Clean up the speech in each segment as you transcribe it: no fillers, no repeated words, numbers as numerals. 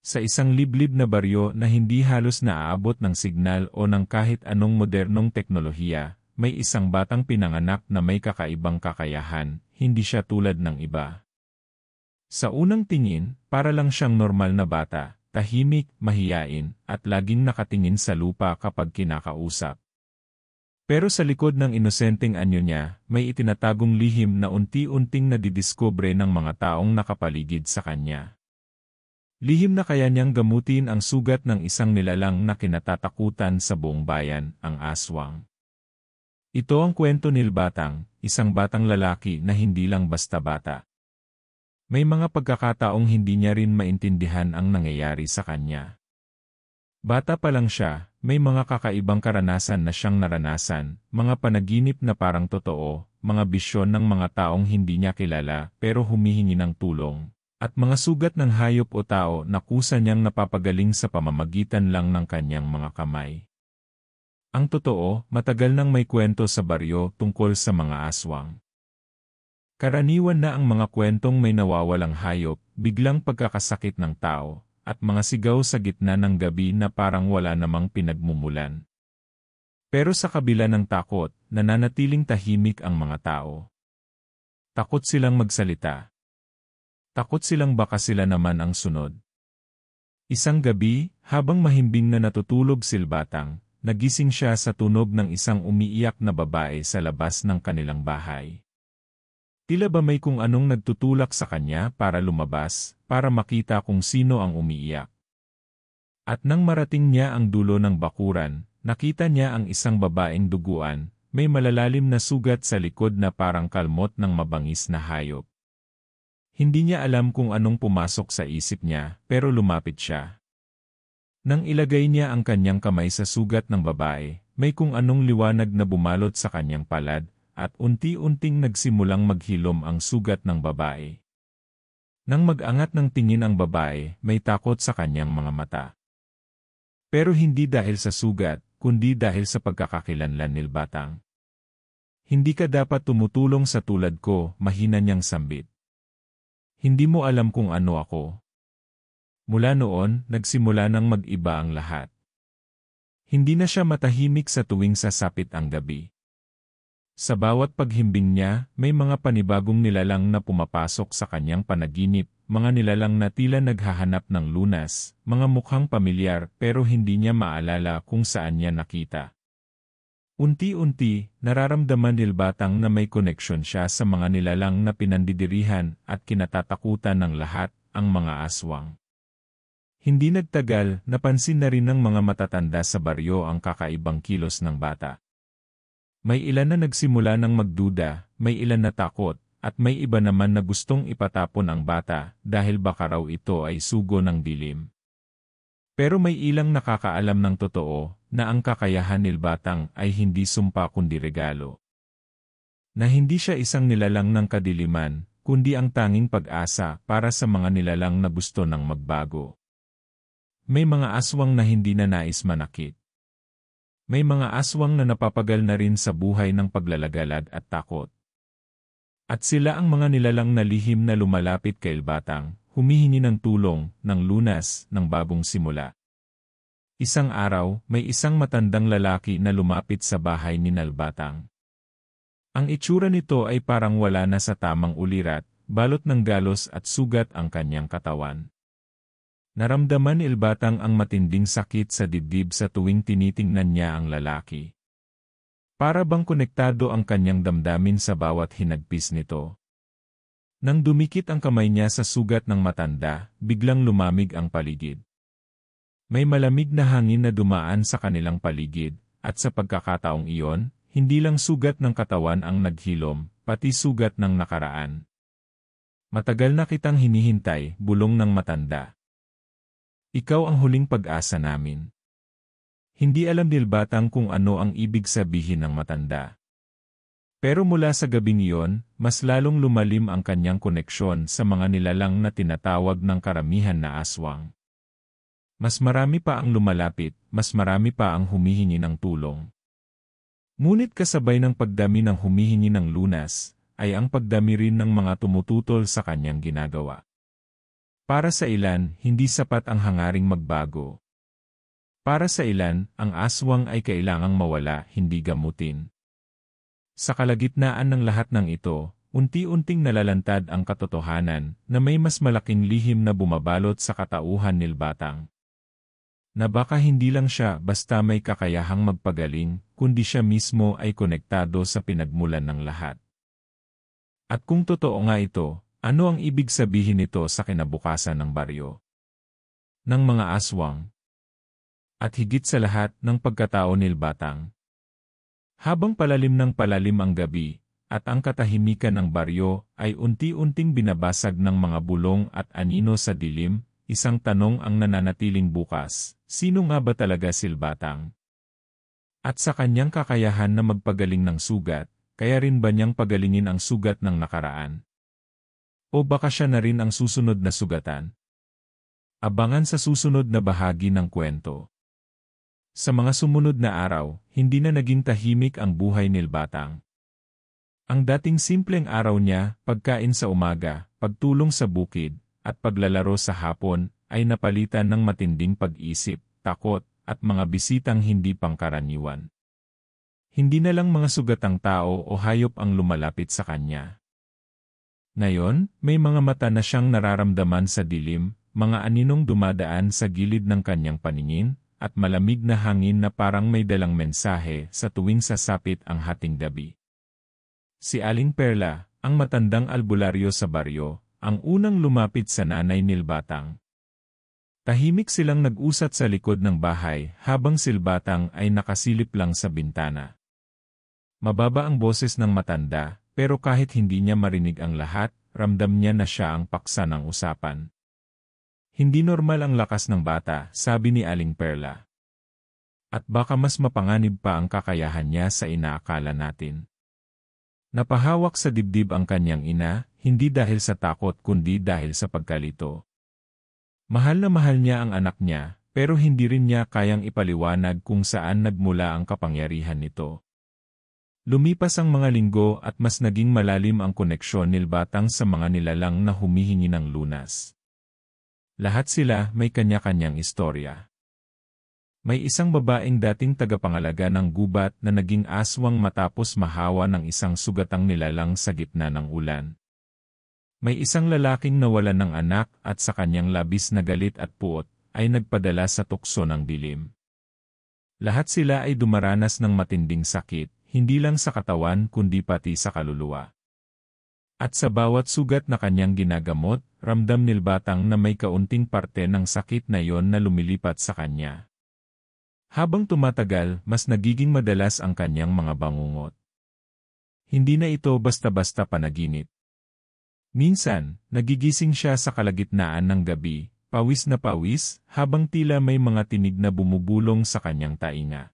Sa isang liblib na baryo na hindi halos naaabot ng signal o ng kahit anong modernong teknolohiya, may isang batang pinanganak na may kakaibang kakayahan, hindi siya tulad ng iba. Sa unang tingin, para lang siyang normal na bata, tahimik, mahiyain, at laging nakatingin sa lupa kapag kinakausap. Pero sa likod ng inosenteng anyo niya, may itinatagong lihim na unti-unting nadidiskubre ng mga taong nakapaligid sa kanya. Lihim na kaya niyang gamutin ang sugat ng isang nilalang na kinatatakutan sa buong bayan, ang aswang. Ito ang kwento ni Batang, isang batang lalaki na hindi lang basta bata. May mga pagkakataong hindi niya rin maintindihan ang nangyayari sa kanya. Bata pa lang siya, may mga kakaibang karanasan na siyang naranasan, mga panaginip na parang totoo, mga bisyon ng mga taong hindi niya kilala pero humihingi ng tulong. At mga sugat ng hayop o tao na kusa niyang napapagaling sa pamamagitan lang ng kanyang mga kamay. Ang totoo, matagal nang may kwento sa baryo tungkol sa mga aswang. Karaniwan na ang mga kwentong may nawawalang hayop, biglang pagkakasakit ng tao, at mga sigaw sa gitna ng gabi na parang wala namang pinagmumulan. Pero sa kabila ng takot, nananatiling tahimik ang mga tao. Takot silang magsalita. Takot silang baka sila naman ang sunod. Isang gabi, habang mahimbing na natutulog si Batang, nagising siya sa tunog ng isang umiiyak na babae sa labas ng kanilang bahay. Tila ba may kung anong nagtutulak sa kanya para lumabas, para makita kung sino ang umiiyak. At nang marating niya ang dulo ng bakuran, nakita niya ang isang babaeng duguan, may malalalim na sugat sa likod na parang kalmot ng mabangis na hayop. Hindi niya alam kung anong pumasok sa isip niya, pero lumapit siya. Nang ilagay niya ang kanyang kamay sa sugat ng babae, may kung anong liwanag na bumalot sa kanyang palad, at unti-unting nagsimulang maghilom ang sugat ng babae. Nang mag-angat ng tingin ang babae, may takot sa kanyang mga mata. Pero hindi dahil sa sugat, kundi dahil sa pagkakakilanlan ni Batang. Hindi ka dapat tumutulong sa tulad ko, mahina niyang sambit. Hindi mo alam kung ano ako. Mula noon, nagsimula nang mag-iba ang lahat. Hindi na siya matahimik sa tuwing sasapit ang gabi. Sa bawat paghimbing niya, may mga panibagong nilalang na pumapasok sa kanyang panaginip, mga nilalang na tila naghahanap ng lunas, mga mukhang pamilyar pero hindi niya maalala kung saan niya nakita. Unti-unti, nararamdaman ni Batang na may koneksyon siya sa mga nilalang na pinandidirihan at kinatatakutan ng lahat, ang mga aswang. Hindi nagtagal, napansin na rin ng mga matatanda sa baryo ang kakaibang kilos ng bata. May ilan na nagsimula ng magduda, may ilan na takot, at may iba naman na gustong ipatapon ang bata dahil baka raw ito ay sugo ng dilim. Pero may ilang nakakaalam ng totoo na ang kakayahan ni Batang ay hindi sumpa kundi regalo. Na hindi siya isang nilalang ng kadiliman, kundi ang tanging pag-asa para sa mga nilalang na gusto ng magbago. May mga aswang na hindi na nais manakit. May mga aswang na napapagal na rin sa buhay ng paglalagalad at takot. At sila ang mga nilalang na lihim na lumalapit kay Batang, humihingi ng tulong, ng lunas, ng bagong simula. Isang araw, may isang matandang lalaki na lumapit sa bahay ni Batang. Ang itsura nito ay parang wala na sa tamang ulirat, balot ng galos at sugat ang kanyang katawan. Naramdaman ni Batang ang matinding sakit sa dibdib sa tuwing tinitingnan niya ang lalaki. Para bang konektado ang kanyang damdamin sa bawat hinagpis nito. Nang dumikit ang kamay niya sa sugat ng matanda, biglang lumamig ang paligid. May malamig na hangin na dumaan sa kanilang paligid, at sa pagkakataong iyon, hindi lang sugat ng katawan ang naghilom, pati sugat ng nakaraan. Matagal na kitang hinihintay, bulong ng matanda. Ikaw ang huling pag-asa namin. Hindi alam ni Batang kung ano ang ibig sabihin ng matanda. Pero mula sa gabing iyon, mas lalong lumalim ang kanyang koneksyon sa mga nilalang na tinatawag ng karamihan na aswang. Mas marami pa ang lumalapit, mas marami pa ang humihingi ng tulong. Ngunit kasabay ng pagdami ng humihingi ng lunas, ay ang pagdami rin ng mga tumututol sa kanyang ginagawa. Para sa ilan, hindi sapat ang hangaring magbago. Para sa ilan, ang aswang ay kailangang mawala, hindi gamutin. Sa kalagitnaan ng lahat ng ito, unti-unting nalalantad ang katotohanan na may mas malaking lihim na bumabalot sa katauhan ni Batang. Na baka hindi lang siya basta may kakayahang magpagaling, kundi siya mismo ay konektado sa pinagmulan ng lahat. At kung totoo nga ito, ano ang ibig sabihin nito sa kinabukasan ng baryo? Ng mga aswang? At higit sa lahat ng pagkatao ni Batang. Habang palalim ng palalim ang gabi, at ang katahimikan ng baryo ay unti-unting binabasag ng mga bulong at anino sa dilim, isang tanong ang nananatiling bukas, sino nga ba talaga si Batang? At sa kanyang kakayahan na magpagaling ng sugat, kaya rin ba niyang pagalingin ang sugat ng nakaraan? O baka siya na rin ang susunod na sugatan? Abangan sa susunod na bahagi ng kwento. Sa mga sumunod na araw, hindi na naging tahimik ang buhay ni Batang. Ang dating simpleng araw niya, pagkain sa umaga, pagtulong sa bukid, at paglalaro sa hapon, ay napalitan ng matinding pag-isip, takot, at mga bisitang hindi pangkaraniwan. Hindi na lang mga sugatang tao o hayop ang lumalapit sa kanya. Ngayon, may mga mata na siyang nararamdaman sa dilim, mga aninong dumadaan sa gilid ng kanyang paningin, at malamig na hangin na parang may dalang mensahe sa tuwing sasapit ang hating gabi. Si Aling Perla, ang matandang albularyo sa baryo, ang unang lumapit sa nanay ni Batang. Tahimik silang nag-usat sa likod ng bahay habang si Batang ay nakasilip lang sa bintana. Mababa ang boses ng matanda, pero kahit hindi niya marinig ang lahat, ramdam niya na siya ang paksa ng usapan. Hindi normal ang lakas ng bata, sabi ni Aling Perla. At baka mas mapanganib pa ang kakayahan niya sa inaakala natin. Napahawak sa dibdib ang kanyang ina, hindi dahil sa takot kundi dahil sa pagkalito. Mahal na mahal niya ang anak niya, pero hindi rin niya kayang ipaliwanag kung saan nagmula ang kapangyarihan nito. Lumipas ang mga linggo at mas naging malalim ang koneksyon ni Batang sa mga nilalang na humihingi ng lunas. Lahat sila may kanya-kanyang istorya. May isang babaeng dating tagapangalaga ng gubat na naging aswang matapos mahawa ng isang sugatang nilalang sa gitna ng ulan. May isang lalaking nawalan ng anak at sa kanyang labis na galit at puot ay nagpadala sa tukso ng dilim. Lahat sila ay dumaranas ng matinding sakit, hindi lang sa katawan kundi pati sa kaluluwa. At sa bawat sugat na kanyang ginagamot, ramdam ni Batang na may kaunting parte ng sakit na yon na lumilipat sa kanya. Habang tumatagal, mas nagiging madalas ang kanyang mga bangungot. Hindi na ito basta-basta panaginip. Minsan, nagigising siya sa kalagitnaan ng gabi, pawis na pawis, habang tila may mga tinig na bumubulong sa kanyang tainga.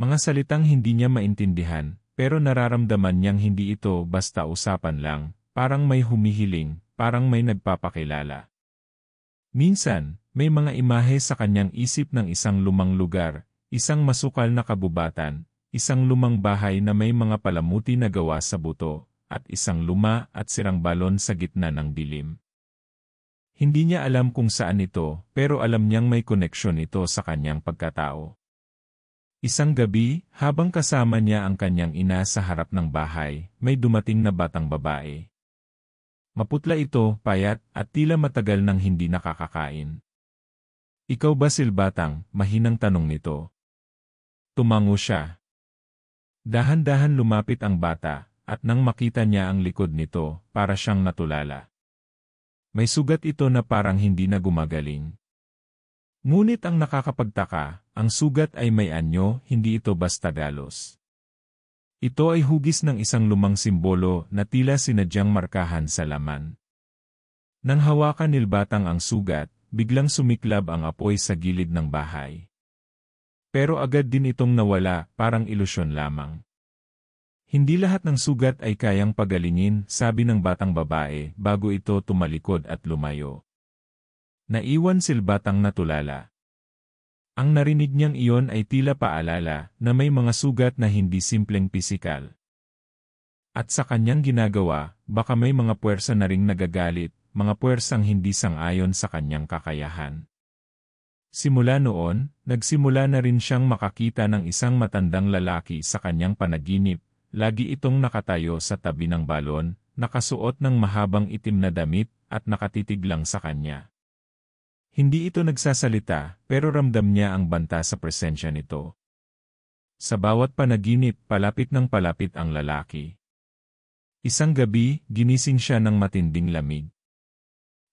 Mga salitang hindi niya maintindihan, pero nararamdaman niyang hindi ito basta usapan lang, parang may humihiling, parang may nagpapakilala. Minsan, may mga imahe sa kanyang isip ng isang lumang lugar, isang masukal na kabubatan, isang lumang bahay na may mga palamuti na gawa sa buto, at isang luma at sirang balon sa gitna ng dilim. Hindi niya alam kung saan ito, pero alam niyang may koneksyon ito sa kanyang pagkatao. Isang gabi, habang kasama niya ang kanyang ina sa harap ng bahay, may dumating na batang babae. Maputla ito, payat, at tila matagal nang hindi nakakakain. Ikaw ba si Batang? Mahinang tanong nito. Tumango siya. Dahan-dahan lumapit ang bata, at nang makita niya ang likod nito, para siyang natulala. May sugat ito na parang hindi na gumagaling. Ngunit ang nakakapagtaka, ang sugat ay may anyo, hindi ito basta galos. Ito ay hugis ng isang lumang simbolo na tila sinadyang markahan sa laman. Nang hawakan ni Batang ang sugat, biglang sumiklab ang apoy sa gilid ng bahay. Pero agad din itong nawala, parang ilusyon lamang. Hindi lahat ng sugat ay kayang pagalingin, sabi ng batang babae, bago ito tumalikod at lumayo. Naiwan si Batang natulala. Ang narinig niyang iyon ay tila paalala na may mga sugat na hindi simpleng pisikal. At sa kanyang ginagawa, baka may mga puwersa na ring nagagalit, mga puwersang hindi sang-ayon sa kanyang kakayahan. Simula noon, nagsimula na rin siyang makakita ng isang matandang lalaki sa kanyang panaginip. Lagi itong nakatayo sa tabi ng balon, nakasuot ng mahabang itim na damit, at nakatitig lang sa kanya. Hindi ito nagsasalita, pero ramdam niya ang banta sa presensya nito. Sa bawat panaginip, palapit ng palapit ang lalaki. Isang gabi, ginising siya ng matinding lamig.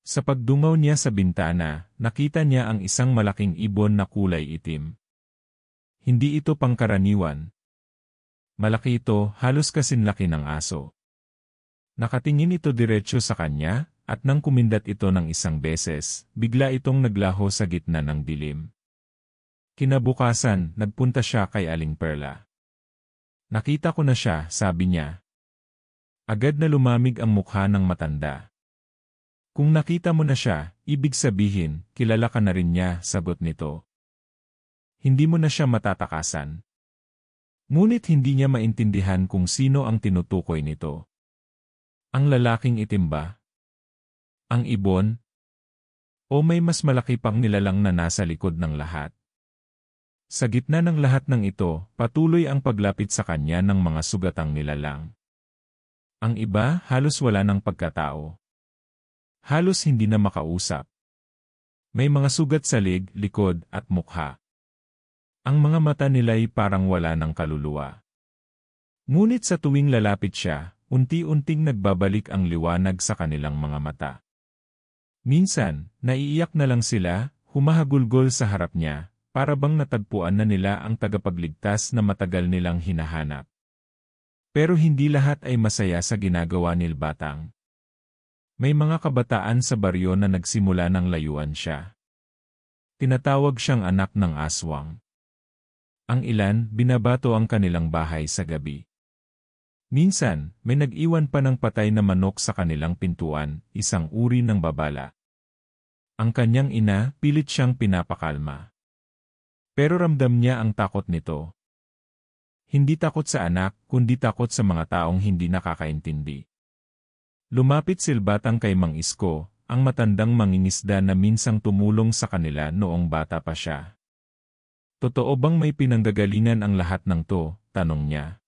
Sa pagdungaw niya sa bintana, nakita niya ang isang malaking ibon na kulay itim. Hindi ito pangkaraniwan. Malaki ito, halos kasinlaki ng aso. Nakatingin ito diretso sa kanya, at nang kumindat ito ng isang beses, bigla itong naglaho sa gitna ng dilim. Kinabukasan, nagpunta siya kay Aling Perla. Nakita ko na siya, sabi niya. Agad na lumamig ang mukha ng matanda. Kung nakita mo na siya, ibig sabihin, kilala ka na rin niya, sagot nito. Hindi mo na siya matatakasan. Ngunit hindi niya maintindihan kung sino ang tinutukoy nito. Ang lalaking itim ba? Ang ibon? O may mas malaki pang nilalang na nasa likod ng lahat? Sa gitna ng lahat ng ito, patuloy ang paglapit sa kanya ng mga sugatang nilalang. Ang iba, halos wala ng pagkatao. Halos hindi na makausap. May mga sugat sa leg, likod, at mukha. Ang mga mata nila'y parang wala ng kaluluwa. Ngunit sa tuwing lalapit siya, unti-unting nagbabalik ang liwanag sa kanilang mga mata. Minsan, naiiyak na lang sila, humahagulgol sa harap niya, para bang natagpuan na nila ang tagapagligtas na matagal nilang hinahanap. Pero hindi lahat ay masaya sa ginagawa ni Batang. May mga kabataan sa baryo na nagsimula ng layuan siya. Tinatawag siyang anak ng aswang. Ang ilan, binabato ang kanilang bahay sa gabi. Minsan, may nag-iwan pa ng patay na manok sa kanilang pintuan, isang uri ng babala. Ang kanyang ina, pilit siyang pinapakalma. Pero ramdam niya ang takot nito. Hindi takot sa anak, kundi takot sa mga taong hindi nakakaintindi. Lumapit si Batang kay Mang Isko, ang matandang mangingisda na minsang tumulong sa kanila noong bata pa siya. Totoo bang may pinanggagalingan ang lahat ng to? Tanong niya.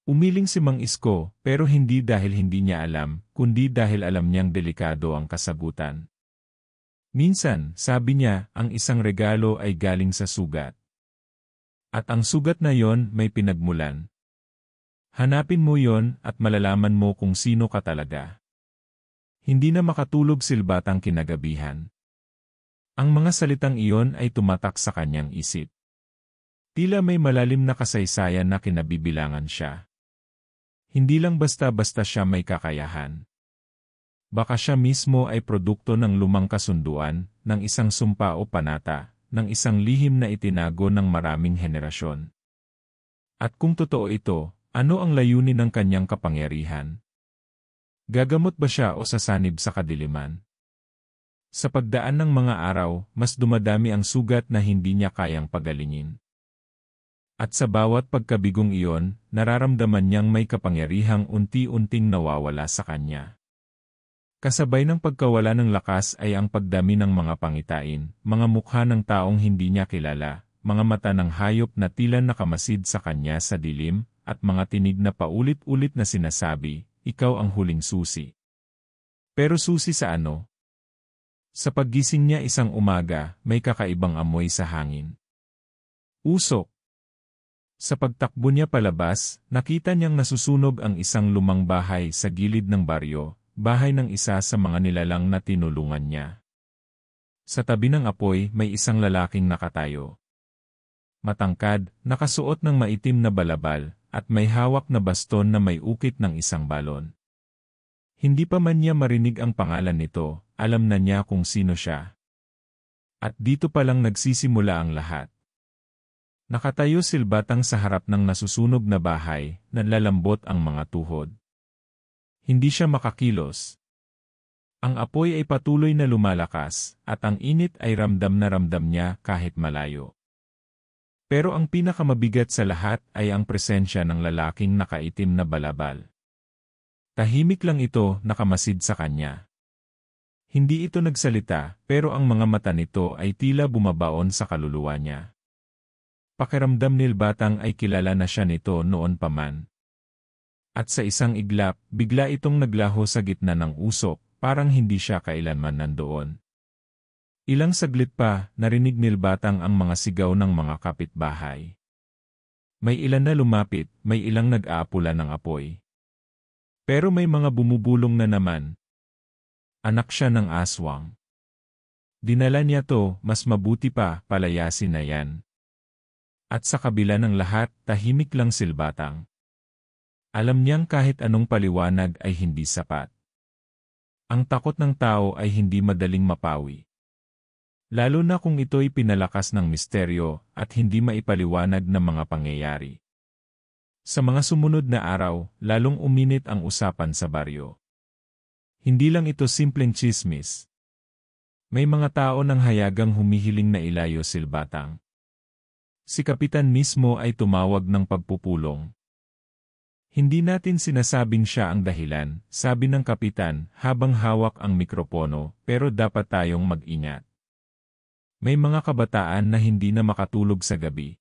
Umiling si Mang Isko, pero hindi dahil hindi niya alam, kundi dahil alam niyang delikado ang kasagutan. Minsan, sabi niya, ang isang regalo ay galing sa sugat. At ang sugat na yon may pinagmulan. Hanapin mo yon at malalaman mo kung sino ka talaga. Hindi na makatulog si Batang kinagabihan. Ang mga salitang iyon ay tumatak sa kanyang isip. Tila may malalim na kasaysayan na kinabibilangan siya. Hindi lang basta-basta siya may kakayahan. Baka siya mismo ay produkto ng lumang kasunduan, ng isang sumpa o panata, ng isang lihim na itinago ng maraming henerasyon. At kung totoo ito, ano ang layunin ng kanyang kapangyarihan? Gagamot ba siya o sasanib sa kadiliman? Sa pagdaan ng mga araw, mas dumadami ang sugat na hindi niya kayang pagalingin. At sa bawat pagkabigong iyon, nararamdaman niyang may kapangyarihang unti-unting nawawala sa kanya. Kasabay ng pagkawala ng lakas ay ang pagdami ng mga pangitain, mga mukha ng taong hindi niya kilala, mga mata ng hayop na tila nakamasid sa kanya sa dilim, at mga tinig na paulit-ulit na sinasabi, ikaw ang huling susi. Pero susi sa ano? Sa paggising niya isang umaga, may kakaibang amoy sa hangin. Usok. Sa pagtakbo niya palabas, nakita niyang nasusunog ang isang lumang bahay sa gilid ng baryo, bahay ng isa sa mga nilalang na tinulungan niya. Sa tabi ng apoy may isang lalaking nakatayo. Matangkad, nakasuot ng maitim na balabal, at may hawak na baston na may ukit ng isang balon. Hindi pa man niya marinig ang pangalan nito, alam na niya kung sino siya. At dito palang nagsisimula ang lahat. Nakatayo si Batang sa harap ng nasusunog na bahay, nanlalambot ang mga tuhod. Hindi siya makakilos. Ang apoy ay patuloy na lumalakas, at ang init ay ramdam na ramdam niya kahit malayo. Pero ang pinakamabigat sa lahat ay ang presensya ng lalaking nakaitim na balabal. Tahimik lang ito, nakamasid sa kanya. Hindi ito nagsalita, pero ang mga mata nito ay tila bumabaon sa kaluluwa niya. Pakiramdam ni Batang ay kilala na siya nito noon pa man. At sa isang iglap, bigla itong naglaho sa gitna ng usok, parang hindi siya kailanman nandoon. Ilang saglit pa, narinig ni Batang ang mga sigaw ng mga kapitbahay. May ilan na lumapit, may ilang nag-aapula ng apoy. Pero may mga bumubulong na naman. Anak siya ng aswang. Dinala niya to, mas mabuti pa, palayasin na yan. At sa kabila ng lahat, tahimik lang si Batang. Alam niyang kahit anong paliwanag ay hindi sapat. Ang takot ng tao ay hindi madaling mapawi. Lalo na kung ito'y pinalakas ng misteryo at hindi maipaliwanag ng mga pangyayari. Sa mga sumunod na araw, lalong uminit ang usapan sa baryo. Hindi lang ito simpleng tsismis. May mga tao nang hayagang humihiling na ilayo si Batang. Si Kapitan mismo ay tumawag ng pagpupulong. Hindi natin sinasabing siya ang dahilan, sabi ng kapitan habang hawak ang mikropono, pero dapat tayong mag-ingat. May mga kabataan na hindi na makatulog sa gabi.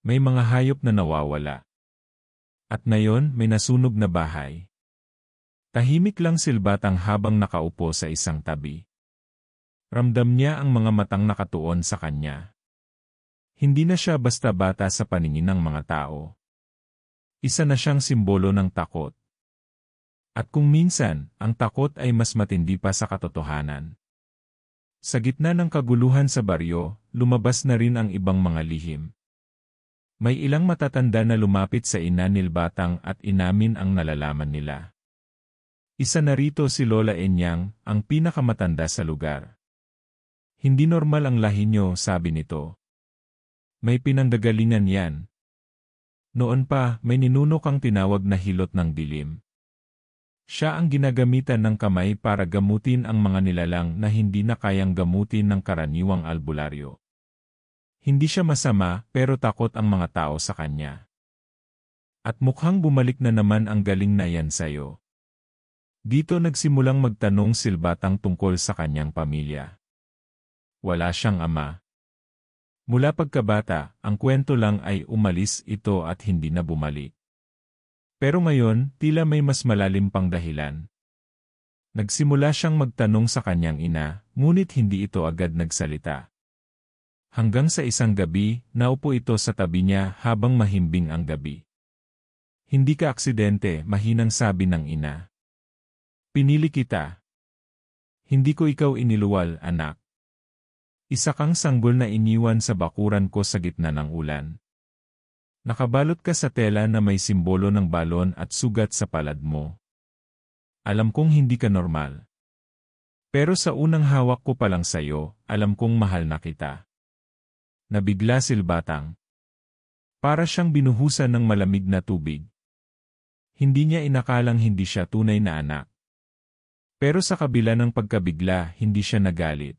May mga hayop na nawawala. At ngayon may nasunog na bahay. Tahimik lang si Batang habang nakaupo sa isang tabi. Ramdam niya ang mga matang nakatuon sa kanya. Hindi na siya basta bata sa paningin ng mga tao. Isa na siyang simbolo ng takot. At kung minsan, ang takot ay mas matindi pa sa katotohanan. Sa gitna ng kaguluhan sa baryo, lumabas na rin ang ibang mga lihim. May ilang matatanda na lumapit sa ina ni Batang at inamin ang nalalaman nila. Isa na rito si Lola Enyang, ang pinakamatanda sa lugar. Hindi normal ang lahi niyo, sabi nito. May pinanggagalingan yan. Noon pa, may ninuno kang tinawag na hilot ng dilim. Siya ang ginagamitan ng kamay para gamutin ang mga nilalang na hindi na kayang gamutin ng karaniwang albularyo. Hindi siya masama, pero takot ang mga tao sa kanya. At mukhang bumalik na naman ang galing na yan sa'yo. Dito nagsimulang magtanong si Batang tungkol sa kanyang pamilya. Wala siyang ama. Mula pagkabata, ang kwento lang ay umalis ito at hindi na bumalik. Pero ngayon, tila may mas malalim pang dahilan. Nagsimula siyang magtanong sa kanyang ina, ngunit hindi ito agad nagsalita. Hanggang sa isang gabi, naupo ito sa tabi niya habang mahimbing ang gabi. Hindi ka aksidente, mahinang sabi ng ina. Pinili kita. Hindi ko ikaw iniluwal, anak. Isa kang sanggol na iniwan sa bakuran ko sa gitna ng ulan. Nakabalot ka sa tela na may simbolo ng balon at sugat sa palad mo. Alam kong hindi ka normal. Pero sa unang hawak ko pa lang sa'yo, alam kong mahal na kita. Nabigla si Batang. Para siyang binuhusan ng malamig na tubig. Hindi niya inakalang hindi siya tunay na anak. Pero sa kabila ng pagkabigla, hindi siya nagalit.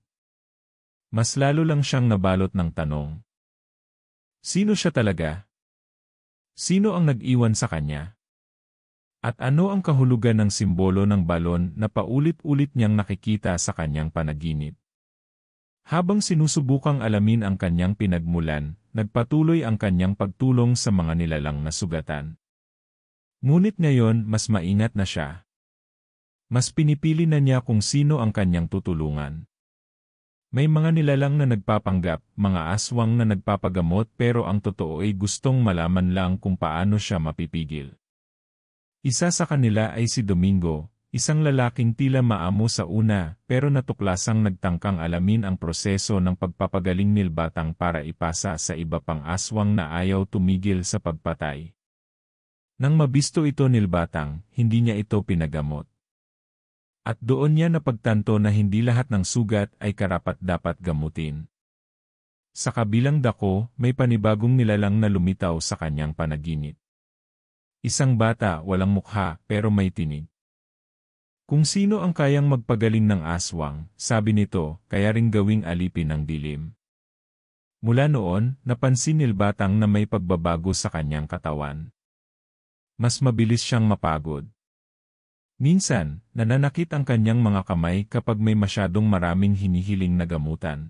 Mas lalo lang siyang nabalot ng tanong. Sino siya talaga? Sino ang nag-iwan sa kanya? At ano ang kahulugan ng simbolo ng balon na paulit-ulit niyang nakikita sa kanyang panaginip? Habang sinusubukang alamin ang kanyang pinagmulan, nagpatuloy ang kanyang pagtulong sa mga nilalang na sugatan. Ngunit ngayon mas maingat na siya. Mas pinipili na niya kung sino ang kanyang tutulungan. May mga nilalang na nagpapanggap, mga aswang na nagpapagamot pero ang totoo ay gustong malaman lang kung paano siya mapipigil. Isa sa kanila ay si Domingo, isang lalaking tila maamo sa una pero natuklasang nagtangkang alamin ang proseso ng pagpapagaling ni Batang para ipasa sa iba pang aswang na ayaw tumigil sa pagpatay. Nang mabisto ito ni Batang, hindi niya ito pinagamot. At doon niya napagtanto na hindi lahat ng sugat ay karapat-dapat gamutin. Sa kabilang dako, may panibagong nilalang na lumitaw sa kanyang panaginip. Isang bata, walang mukha, pero may tinig. Kung sino ang kayang magpagaling ng aswang, sabi nito, kaya ring gawing alipin ng dilim. Mula noon, napansin ni Batang na may pagbabago sa kanyang katawan. Mas mabilis siyang mapagod. Minsan, nananakit ang kanyang mga kamay kapag may masyadong maraming hinihiling na gamutan.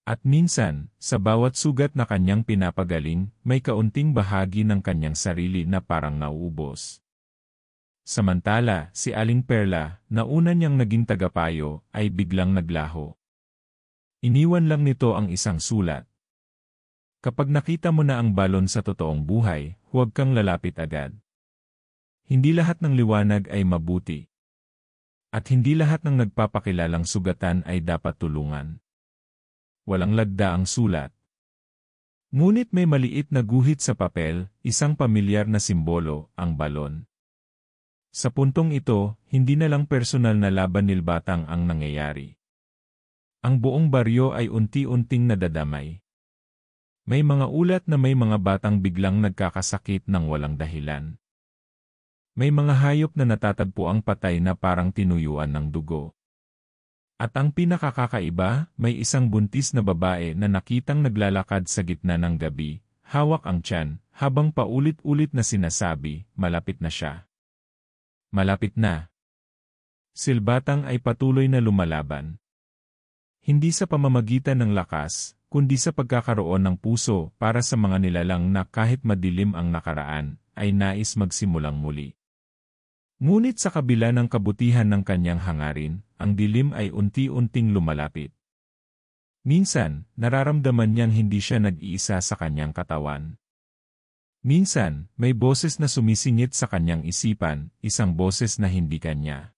At minsan, sa bawat sugat na kanyang pinapagaling, may kaunting bahagi ng kanyang sarili na parang nauubos. Samantala, si Aling Perla, na una niyang naging tagapayo, ay biglang naglaho. Iniwan lang nito ang isang sulat. Kapag nakita mo na ang balon sa totoong buhay, huwag kang lalapit agad. Hindi lahat ng liwanag ay mabuti. At hindi lahat ng nagpapakilalang sugatan ay dapat tulungan. Walang lagda ang sulat. Ngunit may maliit na guhit sa papel, isang pamilyar na simbolo, ang balon. Sa puntong ito, hindi na lang personal na laban ni Batang ang nangyayari. Ang buong baryo ay unti-unting nadadamay. May mga ulat na may mga batang biglang nagkakasakit ng walang dahilan. May mga hayop na natatagpo ang patay na parang tinuyuan ng dugo. At ang pinakakakaiba, may isang buntis na babae na nakitang naglalakad sa gitna ng gabi, hawak ang tiyan, habang paulit-ulit na sinasabi, malapit na siya. Malapit na. Si Batang ay patuloy na lumalaban. Hindi sa pamamagitan ng lakas, kundi sa pagkakaroon ng puso para sa mga nilalang na kahit madilim ang nakaraan, ay nais magsimulang muli. Ngunit sa kabila ng kabutihan ng kanyang hangarin, ang dilim ay unti-unting lumalapit. Minsan, nararamdaman niyang hindi siya nag-iisa sa kanyang katawan. Minsan, may boses na sumisingit sa kanyang isipan, isang boses na hindi kanya.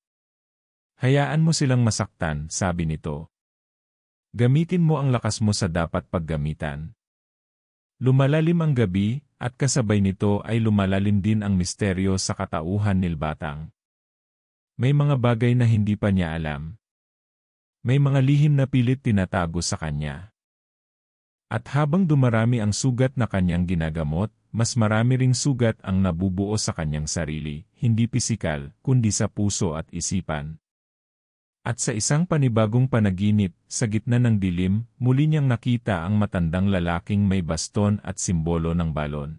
Hayaan mo silang masaktan, sabi nito. Gamitin mo ang lakas mo sa dapat paggamitan. Lumalalim ang gabi, at kasabay nito ay lumalalim din ang misteryo sa katauhan ni Batang. May mga bagay na hindi pa niya alam. May mga lihim na pilit tinatago sa kanya. At habang dumarami ang sugat na kanyang ginagamot, mas marami ring sugat ang nabubuo sa kanyang sarili, hindi pisikal, kundi sa puso at isipan. At sa isang panibagong panaginip, sa gitna ng dilim, muli niyang nakita ang matandang lalaking may baston at simbolo ng balon.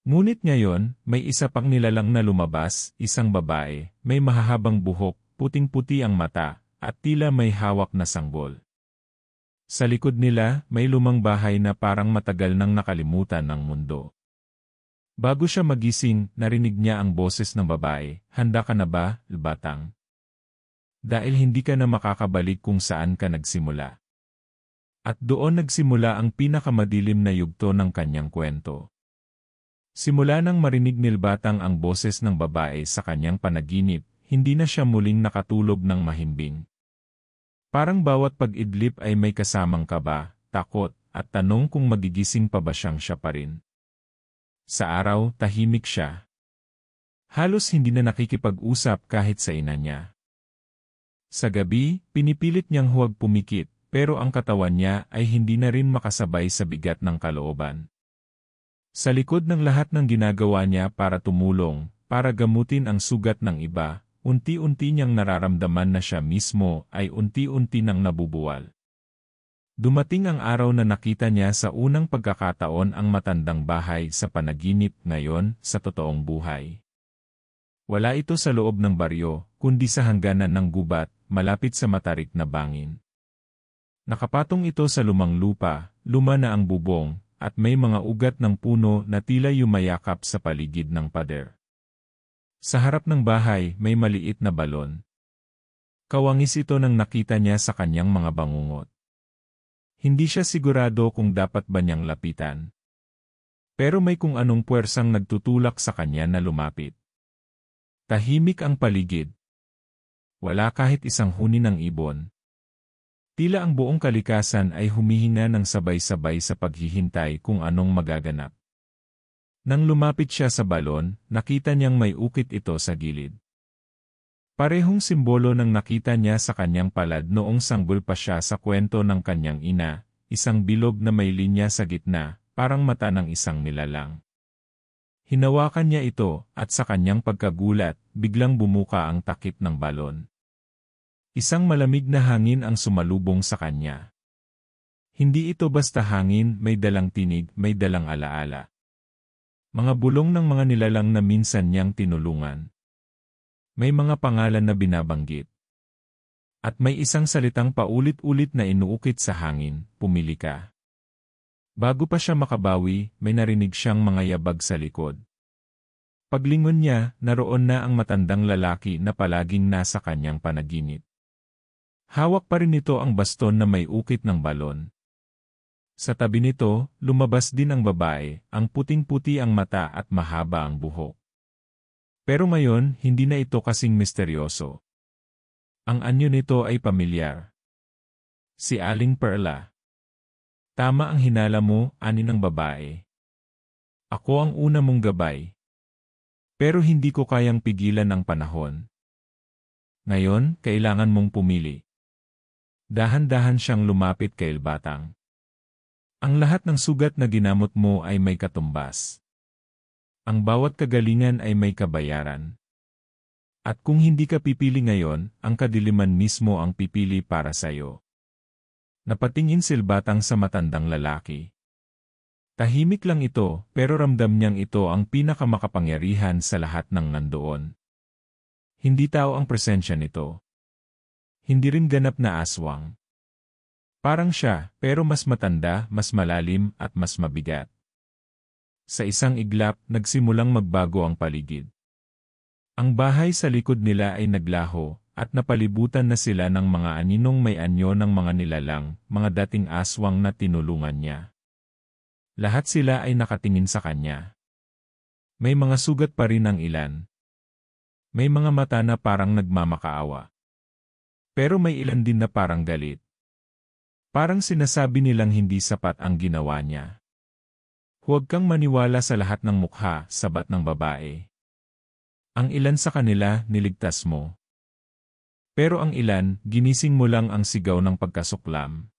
Ngunit ngayon, may isa pang nilalang na lumabas, isang babae, may mahahabang buhok, puting-puti ang mata, at tila may hawak na sanggol. Sa likod nila, may lumang bahay na parang matagal nang nakalimutan ng mundo. Bago siya magising, narinig niya ang boses ng babae, "Handa ka na ba, Batang? Dahil hindi ka na makakabalik kung saan ka nagsimula." At doon nagsimula ang pinakamadilim na yugto ng kanyang kwento. Simula nang marinig ni Batang ang boses ng babae sa kanyang panaginip, hindi na siya muling nakatulog ng mahimbing. Parang bawat pag-idlip ay may kasamang kaba, takot, at tanong kung magigising pa ba siyang siya pa rin. Sa araw, tahimik siya. Halos hindi na nakikipag-usap kahit sa ina niya. Sa gabi, pinipilit niyang huwag pumikit, pero ang katawan niya ay hindi na rin makasabay sa bigat ng kalooban. Sa likod ng lahat ng ginagawa niya para tumulong, para gamutin ang sugat ng iba, unti-unti niyang nararamdaman na siya mismo ay unti-unti nang nabubuwal. Dumating ang araw na nakita niya sa unang pagkakataon ang matandang bahay sa panaginip, ngayon sa totoong buhay. Wala ito sa loob ng baryo, kundi sa hangganan ng gubat, malapit sa matarik na bangin. Nakapatong ito sa lumang lupa, luma na ang bubong, at may mga ugat ng puno na tila yumayakap sa paligid ng pader. Sa harap ng bahay, may maliit na balon. Kawangis ito nang nakita niya sa kanyang mga bangungot. Hindi siya sigurado kung dapat ba niyang lapitan. Pero may kung anong puwersang nagtutulak sa kanya na lumapit. Tahimik ang paligid. Wala kahit isang huni ng ibon. Tila ang buong kalikasan ay humihinga ng sabay-sabay sa paghihintay kung anong magaganap. Nang lumapit siya sa balon, nakita niyang may ukit ito sa gilid. Parehong simbolo ng nakita niya sa kanyang palad noong sanggol pa siya sa kwento ng kanyang ina, isang bilog na may linya sa gitna, parang mata ng isang nilalang. Hinawakan niya ito, at sa kanyang pagkagulat, biglang bumuka ang takip ng balon. Isang malamig na hangin ang sumalubong sa kanya. Hindi ito basta hangin, may dalang tinig, may dalang alaala. Mga bulong ng mga nilalang na minsan niyang tinulungan. May mga pangalan na binabanggit. At may isang salitang paulit-ulit na inuukit sa hangin, pumili ka. Bago pa siya makabawi, may narinig siyang mga yabag sa likod. Paglingon niya, naroon na ang matandang lalaki na palaging nasa kanyang panaginip. Hawak pa rin nito ang baston na may ukit ng balon. Sa tabi nito, lumabas din ang babae, ang puting-puti ang mata at mahaba ang buhok. Pero ngayon, hindi na ito kasing misteryoso. Ang anyo nito ay pamilyar. Si Aling Perla. Tama ang hinala mo, ani ng babae. Ako ang una mong gabay. Pero hindi ko kayang pigilan ang panahon. Ngayon, kailangan mong pumili. Dahan-dahan siyang lumapit kay Batang. Ang lahat ng sugat na ginamot mo ay may katumbas. Ang bawat kagalingan ay may kabayaran. At kung hindi ka pipili ngayon, ang kadiliman mismo ang pipili para sa'yo. Napatingin si Batang sa matandang lalaki. Tahimik lang ito, pero ramdam niyang ito ang pinakamakapangyarihan sa lahat ng nandoon. Hindi tao ang presensya nito. Hindi rin ganap na aswang. Parang siya, pero mas matanda, mas malalim, at mas mabigat. Sa isang iglap, nagsimulang magbago ang paligid. Ang bahay sa likod nila ay naglaho, at napalibutan na sila ng mga aninong may anyo ng mga nilalang, mga dating aswang na tinulungan niya. Lahat sila ay nakatingin sa kanya. May mga sugat pa rin ang ilan. May mga mata na parang nagmamakaawa. Pero may ilan din na parang galit. Parang sinasabi nilang hindi sapat ang ginawa niya. Huwag kang maniwala sa lahat ng mukha, sabat ng babae. Ang ilan sa kanila, niligtas mo. Pero ang ilan, ginising mo lang ang sigaw ng pagkasuklam.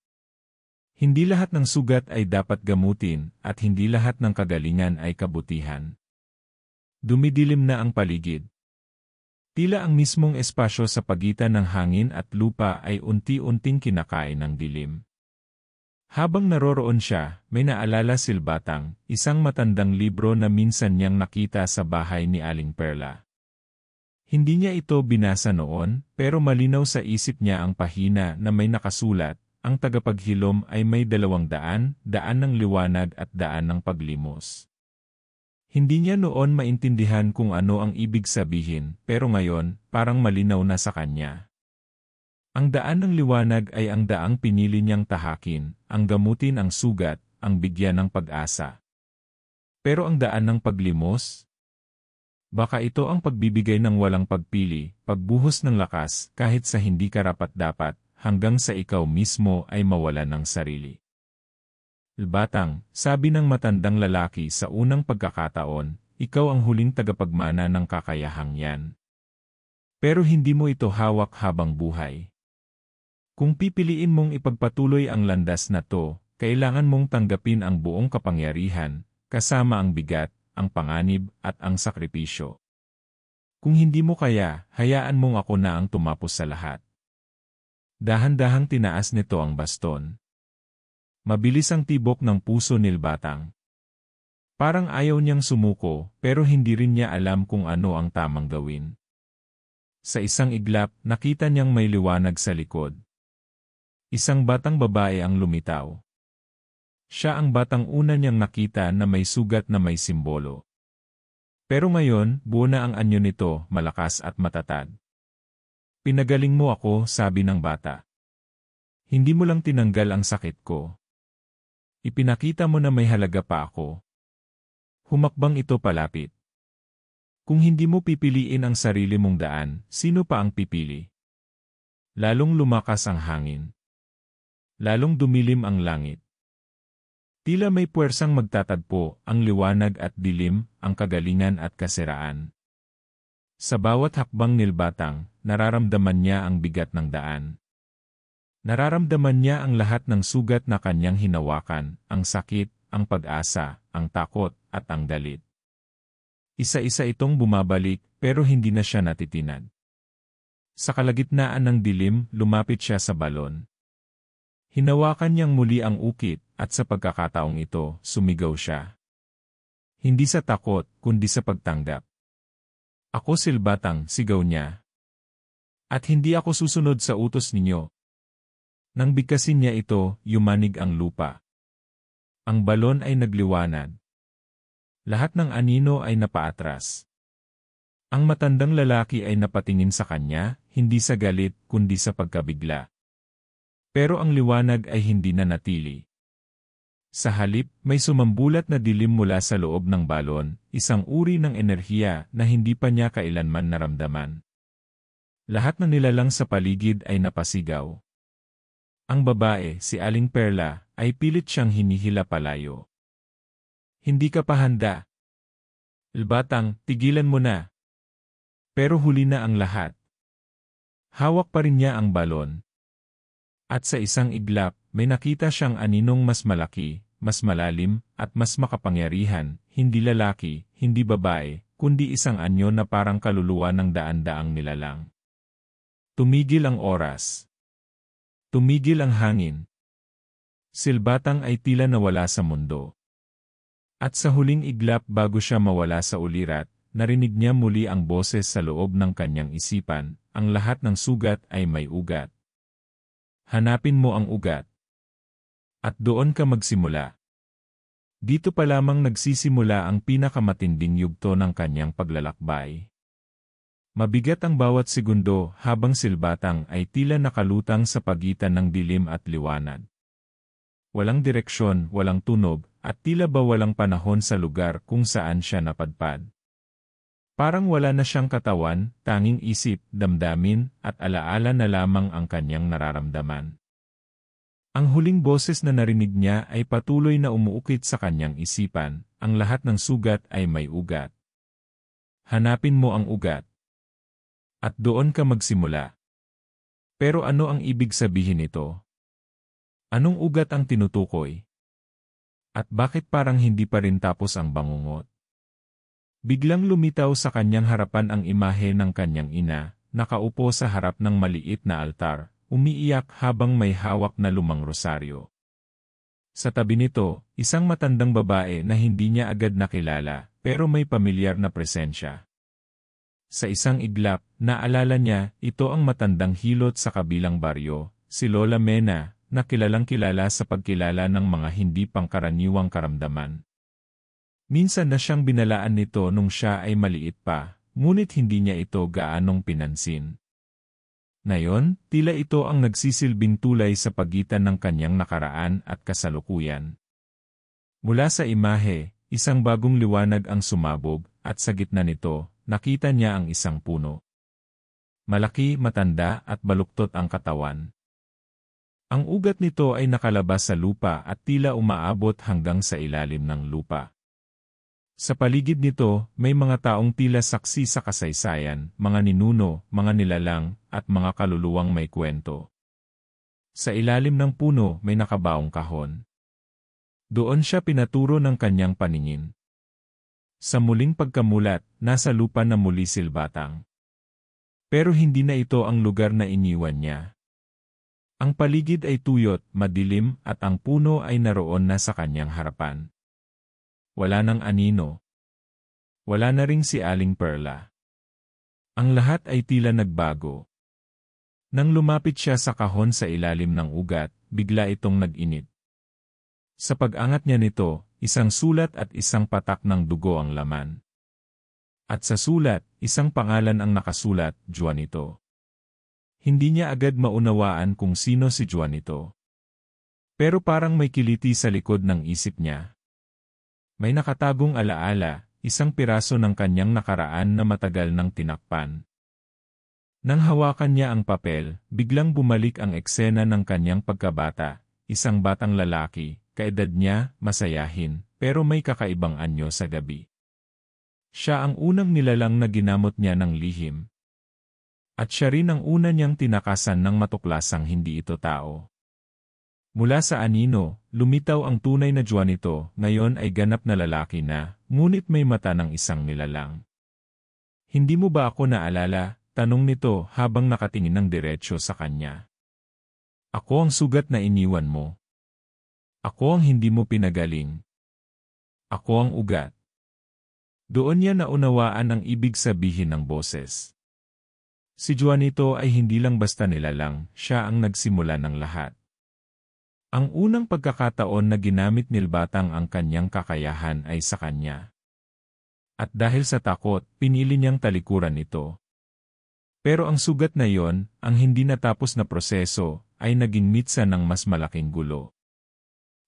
Hindi lahat ng sugat ay dapat gamutin, at hindi lahat ng kagalingan ay kabutihan. Dumidilim na ang paligid. Tila ang mismong espasyo sa pagitan ng hangin at lupa ay unti-unting kinakain ng dilim. Habang naroroon siya, may naalala si Batang, isang matandang libro na minsan niyang nakita sa bahay ni Aling Perla. Hindi niya ito binasa noon, pero malinaw sa isip niya ang pahina na may nakasulat, ang tagapaghilom ay may 200, daan ng liwanag at daan ng paglimos. Hindi niya noon maintindihan kung ano ang ibig sabihin, pero ngayon, parang malinaw na sa kanya. Ang daan ng liwanag ay ang daang pinili niyang tahakin, ang gamutin ang sugat, ang bigyan ng pag-asa. Pero ang daan ng paglimos? Baka ito ang pagbibigay ng walang pagpili, pagbuhos ng lakas, kahit sa hindi karapat-dapat, hanggang sa ikaw mismo ay mawalan ng sarili. Batang, sabi ng matandang lalaki sa unang pagkakataon, ikaw ang huling tagapagmana ng kakayahang yan. Pero hindi mo ito hawak habang buhay. Kung pipiliin mong ipagpatuloy ang landas na to, kailangan mong tanggapin ang buong kapangyarihan, kasama ang bigat, ang panganib, at ang sakripisyo. Kung hindi mo kaya, hayaan mong ako na ang tumapos sa lahat. Dahan-dahang tinaas nito ang baston. Mabilis ang tibok ng puso ni Batang. Parang ayaw niyang sumuko, pero hindi rin niya alam kung ano ang tamang gawin. Sa isang iglap, nakita niyang may liwanag sa likod. Isang batang babae ang lumitaw. Siya ang batang una niyang nakita na may sugat na may simbolo. Pero ngayon, buo na ang anyo nito, malakas at matatag. Pinagaling mo ako, sabi ng bata. Hindi mo lang tinanggal ang sakit ko. Ipinakita mo na may halaga pa ako. Humakbang ito palapit. Kung hindi mo pipiliin ang sarili mong daan, sino pa ang pipili? Lalong lumakas ang hangin. Lalong dumilim ang langit. Tila may puwersang magtatagpo, ang liwanag at dilim, ang kagalingan at kasiraan. Sa bawat hakbang ni Batang, nararamdaman niya ang bigat ng daan. Nararamdaman niya ang lahat ng sugat na kanyang hinawakan, ang sakit, ang pag-asa, ang takot, at ang galit. Isa-isa itong bumabalik, pero hindi na siya natitinag. Sa kalagitnaan ng dilim, lumapit siya sa balon. Hinawakan niyang muli ang ukit, at sa pagkakataong ito, sumigaw siya. Hindi sa takot, kundi sa pagtanggap. Ako silbatang, sigaw niya. At hindi ako susunod sa utos ninyo. Nang bigkasin niya ito, yumanig ang lupa. Ang balon ay nagliwanag. Lahat ng anino ay napaatras. Ang matandang lalaki ay napatingin sa kanya, hindi sa galit, kundi sa pagkabigla. Pero ang liwanag ay hindi na natili. Sa halip, may sumambulat na dilim mula sa loob ng balon, isang uri ng enerhiya na hindi pa niya kailanman naramdaman. Lahat ng nilalang sa paligid ay napasigaw. Ang babae, si Aling Perla, ay pilit siyang hinihila palayo. Hindi ka pa handa. Batang, tigilan mo na. Pero huli na ang lahat. Hawak pa rin niya ang balon. At sa isang iglap, may nakita siyang aninong mas malaki, mas malalim, at mas makapangyarihan, hindi lalaki, hindi babae, kundi isang anyo na parang kaluluwa ng daan-daang nilalang. Tumigil ang oras. Tumigil ang hangin. Silbatang ay tila nawala sa mundo. At sa huling iglap bago siya mawala sa ulirat, narinig niya muli ang boses sa loob ng kanyang isipan, ang lahat ng sugat ay may ugat. Hanapin mo ang ugat. At doon ka magsimula. Dito pa lamang nagsisimula ang pinakamatinding yugto ng kanyang paglalakbay. Mabigat ang bawat segundo habang silbatang ay tila nakalutang sa pagitan ng dilim at liwanag. Walang direksyon, walang tunog, at tila ba walang panahon sa lugar kung saan siya napadpad. Parang wala na siyang katawan, tanging isip, damdamin, at alaala na lamang ang kanyang nararamdaman. Ang huling boses na narinig niya ay patuloy na umuukit sa kanyang isipan, ang lahat ng sugat ay may ugat. Hanapin mo ang ugat. At doon ka magsimula. Pero ano ang ibig sabihin nito? Anong ugat ang tinutukoy? At bakit parang hindi pa rin tapos ang bangungot? Biglang lumitaw sa kanyang harapan ang imahe ng kanyang ina, nakaupo sa harap ng maliit na altar, umiiyak habang may hawak na lumang rosaryo. Sa tabi nito, isang matandang babae na hindi niya agad nakilala, pero may pamilyar na presensya. Sa isang iglap, naalala niya, ito ang matandang hilot sa kabilang baryo, si Lola Mena, na kilalang-kilala sa pagkilala ng mga hindi pangkaraniwang karamdaman. Minsan na siyang binalaan nito nung siya ay maliit pa, ngunit hindi niya ito gaanong pinansin. Ngayon, tila ito ang nagsisilbing tulay sa pagitan ng kanyang nakaraan at kasalukuyan. Mula sa imahe, isang bagong liwanag ang sumabog, at sa gitna nito, nakita niya ang isang puno. Malaki, matanda, at baluktot ang katawan. Ang ugat nito ay nakalabas sa lupa at tila umaabot hanggang sa ilalim ng lupa. Sa paligid nito, may mga taong tila saksi sa kasaysayan, mga ninuno, mga nilalang, at mga kaluluwang may kwento. Sa ilalim ng puno may nakabaong kahon. Doon siya pinaturo ng kanyang paningin. Sa muling pagkamulat, nasa lupa na muli silbatang. Pero hindi na ito ang lugar na iniwan niya. Ang paligid ay tuyot, madilim, at ang puno ay naroon na sa kanyang harapan. Wala nang anino. Wala na ring si Aling Perla. Ang lahat ay tila nagbago. Nang lumapit siya sa kahon sa ilalim ng ugat, bigla itong nag-init. Sa pag-angat niya nito, isang sulat at isang patak ng dugo ang laman. At sa sulat, isang pangalan ang nakasulat, Juanito. Hindi niya agad maunawaan kung sino si Juanito. Pero parang may kiliti sa likod ng isip niya. May nakatagong alaala, isang piraso ng kanyang nakaraan na matagal nang tinakpan. Nang hawakan niya ang papel, biglang bumalik ang eksena ng kanyang pagkabata, isang batang lalaki, kaedad niya, masayahin, pero may kakaibang anyo sa gabi. Siya ang unang nilalang na ginamot niya ng lihim. At siya rin ang una niyang tinakasan ng matuklasang hindi ito tao. Mula sa anino, lumitaw ang tunay na Juanito, ngayon ay ganap na lalaki na, ngunit may mata ng isang nilalang. Hindi mo ba ako naalala? Tanong nito habang nakatingin ng diretsyo sa kanya. Ako ang sugat na iniwan mo. Ako ang hindi mo pinagaling. Ako ang ugat. Doon niya naunawaan ang ibig sabihin ng boses. Si Juanito ay hindi lang basta nilalang, siya ang nagsimula ng lahat. Ang unang pagkakataon na ginamit ni Batang ang kanyang kakayahan ay sa kanya. At dahil sa takot, pinili niyang talikuran ito. Pero ang sugat na yon, ang hindi natapos na proseso, ay naging mitsa ng mas malaking gulo.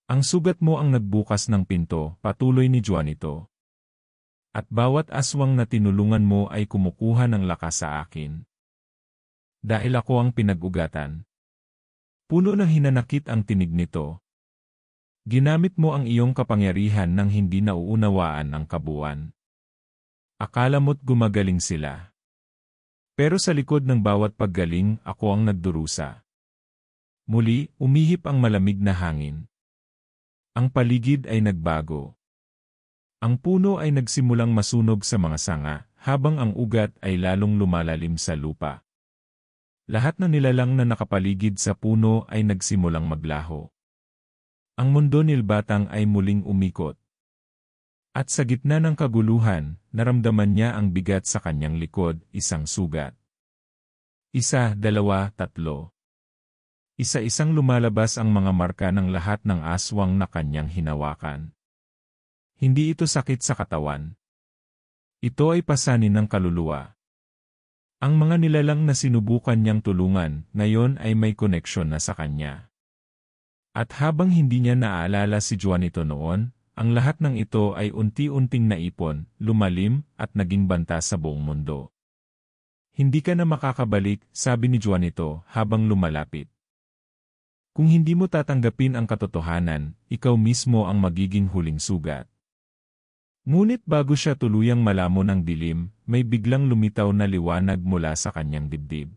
Ang sugat mo ang nagbukas ng pinto, patuloy ni Juanito. At bawat aswang na tinulungan mo ay kumukuha ng lakas sa akin. Dahil ako ang pinag-ugatan. Puno ng hinanakit ang tinig nito. Ginamit mo ang iyong kapangyarihan nang hindi nauunawaan ang kabuuan. Akala mo't gumagaling sila. Pero sa likod ng bawat paggaling, ako ang nagdurusa. Muli, umihip ang malamig na hangin. Ang paligid ay nagbago. Ang puno ay nagsimulang masunog sa mga sanga, habang ang ugat ay lalong lumalalim sa lupa. Lahat ng nilalang na nakapaligid sa puno ay nagsimulang maglaho. Ang mundo ni Batang ay muling umikot. At sa gitna ng kaguluhan, naramdaman niya ang bigat sa kanyang likod, isang sugat. 1, 2, 3. Isa-isang lumalabas ang mga marka ng lahat ng aswang na kanyang hinawakan. Hindi ito sakit sa katawan. Ito ay pasanin ng kaluluwa. Ang mga nilalang na sinubukan niyang tulungan, ngayon ay may koneksyon na sa kanya. At habang hindi niya naaalala si Juanito noon, ang lahat ng ito ay unti-unting naipon, lumalim, at naging banta sa buong mundo. Hindi ka na makakabalik, sabi ni Juanito habang lumalapit. Kung hindi mo tatanggapin ang katotohanan, ikaw mismo ang magiging huling sugat. Ngunit bago siya tuluyang malamon ang dilim, may biglang lumitaw na liwanag mula sa kanyang dibdib.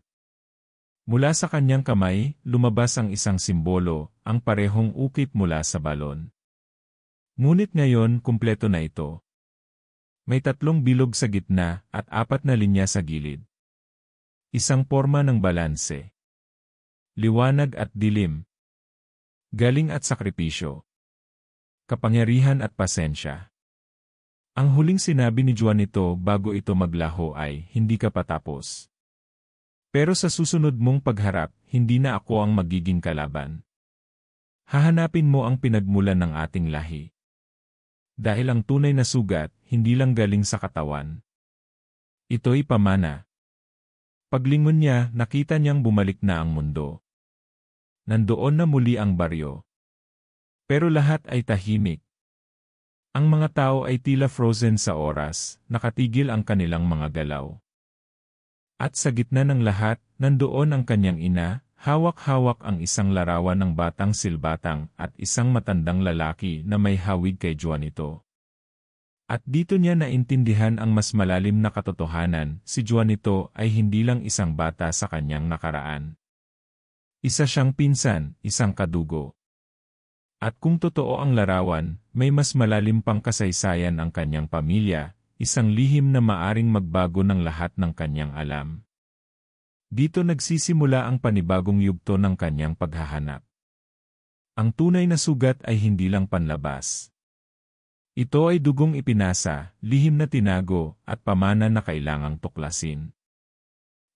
Mula sa kanyang kamay, lumabas ang isang simbolo, ang parehong ukit mula sa balon. Ngunit ngayon, kumpleto na ito. May 3 bilog sa gitna at 4 na linya sa gilid. Isang porma ng balanse. Liwanag at dilim. Galing at sakripisyo. Kapangyarihan at pasensya. Ang huling sinabi ni Juanito bago ito maglaho ay, hindi ka patapos. Pero sa susunod mong pagharap, hindi na ako ang magiging kalaban. Hahanapin mo ang pinagmulan ng ating lahi. Dahil ang tunay na sugat, hindi lang galing sa katawan. Ito'y pamana. Paglingon niya, nakita niyang bumalik na ang mundo. Nandoon na muli ang baryo. Pero lahat ay tahimik. Ang mga tao ay tila frozen sa oras, nakatigil ang kanilang mga galaw. At sa gitna ng lahat, nandoon ang kanyang ina, hawak-hawak ang isang larawan ng batang silbatang at isang matandang lalaki na may hawig kay Juanito. At dito niya naintindihan ang mas malalim na katotohanan, si Juanito ay hindi lang isang bata sa kanyang nakaraan. Isa siyang pinsan, isang kadugo. At kung totoo ang larawan, may mas malalim pang kasaysayan ang kanyang pamilya, isang lihim na maaring magbago ng lahat ng kanyang alam. Dito nagsisimula ang panibagong yugto ng kanyang paghahanap. Ang tunay na sugat ay hindi lang panlabas. Ito ay dugong ipinasa, lihim na tinago, at pamana na kailangang tuklasin.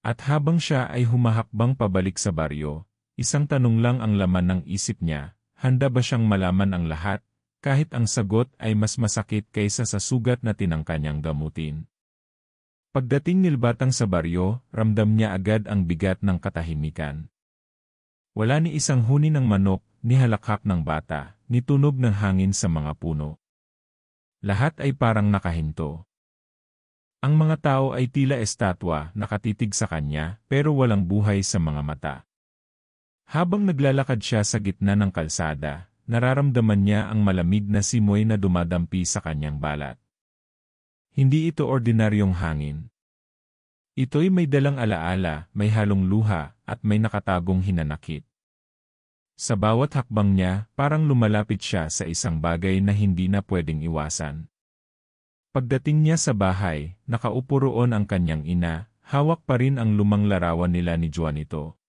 At habang siya ay humahakbang pabalik sa baryo, isang tanong lang ang laman ng isip niya. Handa ba siyang malaman ang lahat, kahit ang sagot ay mas masakit kaysa sa sugat na tinangka niyang gamutin? Pagdating ni Batang sa baryo, ramdam niya agad ang bigat ng katahimikan. Wala ni isang huni ng manok, ni halakhak ng bata, ni tunog ng hangin sa mga puno. Lahat ay parang nakahinto. Ang mga tao ay tila estatwa, nakatitig sa kanya, pero walang buhay sa mga mata. Habang naglalakad siya sa gitna ng kalsada, nararamdaman niya ang malamig na simoy na dumadampi sa kanyang balat. Hindi ito ordinaryong hangin. Ito'y may dalang alaala, may halong luha, at may nakatagong hinanakit. Sa bawat hakbang niya, parang lumalapit siya sa isang bagay na hindi na pwedeng iwasan. Pagdating niya sa bahay, nakaupo roon ang kanyang ina, hawak pa rin ang lumang larawan nila ni Juanito.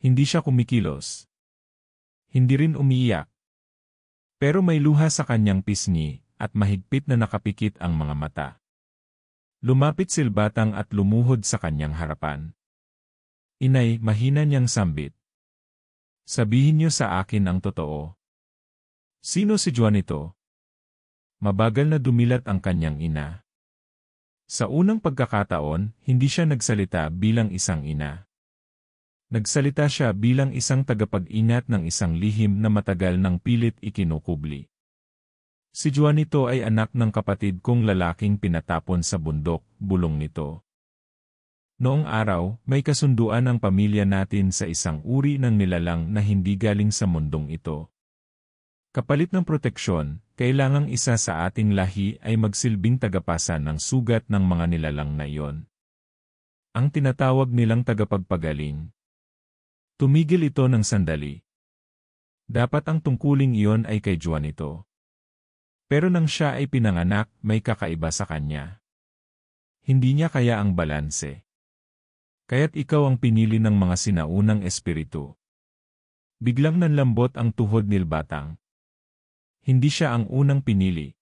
Hindi siya kumikilos. Hindi rin umiiyak. Pero may luha sa kanyang pisngi, at mahigpit na nakapikit ang mga mata. Lumapit si Batang at lumuhod sa kanyang harapan. Inay, mahina niyang sambit. Sabihin niyo sa akin ang totoo. Sino si Juanito? Mabagal na dumilat ang kanyang ina. Sa unang pagkakataon, hindi siya nagsalita bilang isang ina. Nagsalita siya bilang isang tagapag-ingat ng isang lihim na matagal nang pilit ikinukubli. Si Juanito ay anak ng kapatid kong lalaking pinatapon sa bundok, bulong nito. Noong araw, may kasunduan ang pamilya natin sa isang uri ng nilalang na hindi galing sa mundong ito. Kapalit ng proteksyon, kailangang isa sa ating lahi ay magsilbing tagapasa ng sugat ng mga nilalang na iyon. Ang tinatawag nilang tagapagpagaling. Tumigil ito ng sandali. Dapat ang tungkuling iyon ay kay Juanito. Pero nang siya ay pinanganak, may kakaiba sa kanya. Hindi niya kaya ang balanse. Kaya't ikaw ang pinili ng mga sinaunang espiritu. Biglang nanlambot ang tuhod ni Batang. Hindi siya ang unang pinili.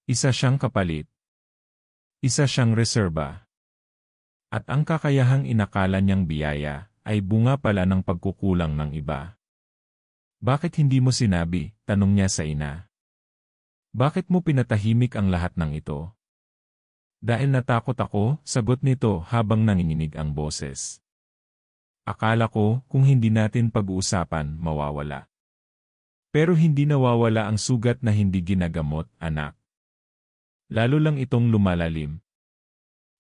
Isa siyang kapalit. Isa siyang reserba. At ang kakayahang inakala niyang biyaya ay bunga pala ng pagkukulang ng iba. Bakit hindi mo sinabi? Tanong niya sa ina. Bakit mo pinatahimik ang lahat ng ito? Dahil natakot ako, sagot nito habang nanginginig ang boses. Akala ko kung hindi natin pag-uusapan, mawawala. Pero hindi nawawala ang sugat na hindi ginagamot, anak. Lalo lang itong lumalalim.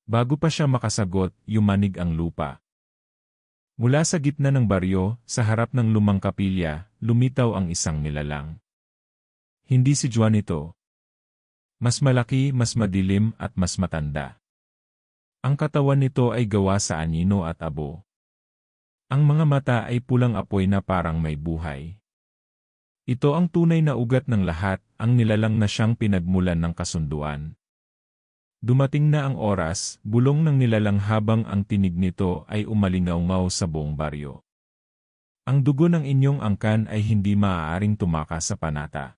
Bago pa siya makasagot, yumanig ang lupa. Mula sa gitna ng baryo, sa harap ng lumang kapilya, lumitaw ang isang nilalang. Hindi si Juanito. Mas malaki, mas madilim at mas matanda. Ang katawan nito ay gawa sa anino at abo. Ang mga mata ay pulang apoy na parang may buhay. Ito ang tunay na ugat ng lahat, ang nilalang na siyang pinagmulan ng kasunduan. Dumating na ang oras, bulong ng nilalang habang ang tinig nito ay umalingaw-ngaw sa buong baryo. Ang dugo ng inyong angkan ay hindi maaaring tumakas sa panata.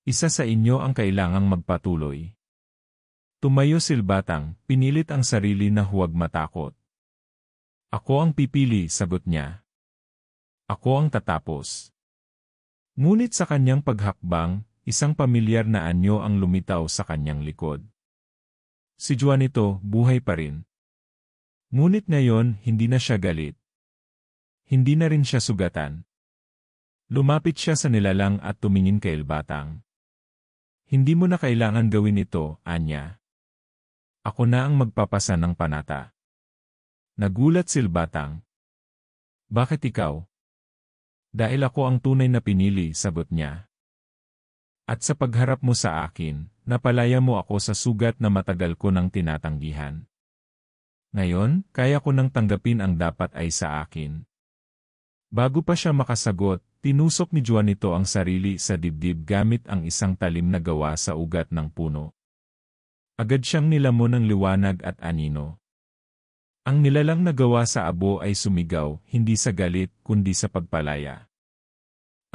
Isa sa inyo ang kailangang magpatuloy. Tumayo si Batang, pinilit ang sarili na huwag matakot. Ako ang pipili, sagot niya. Ako ang tatapos. Ngunit sa kanyang paghakbang, isang pamilyar na anyo ang lumitaw sa kanyang likod. Si Juanito, buhay pa rin. Ngunit ngayon, hindi na siya galit. Hindi na rin siya sugatan. Lumapit siya sa nilalang at tumingin kay Batang. Hindi mo na kailangan gawin ito, anya. Ako na ang magpapasa ng panata. Nagulat si Batang. Bakit ikaw? Dahil ako ang tunay na pinili, sagot niya. At sa pagharap mo sa akin, napalaya mo ako sa sugat na matagal ko nang tinatanggihan. Ngayon, kaya ko nang tanggapin ang dapat ay sa akin. Bago pa siya makasagot, tinusok ni Juanito ang sarili sa dibdib gamit ang isang talim na gawa sa ugat ng puno. Agad siyang nilamon ng liwanag at anino. Ang nilalang na gawa sa abo ay sumigaw, hindi sa galit, kundi sa pagpalaya.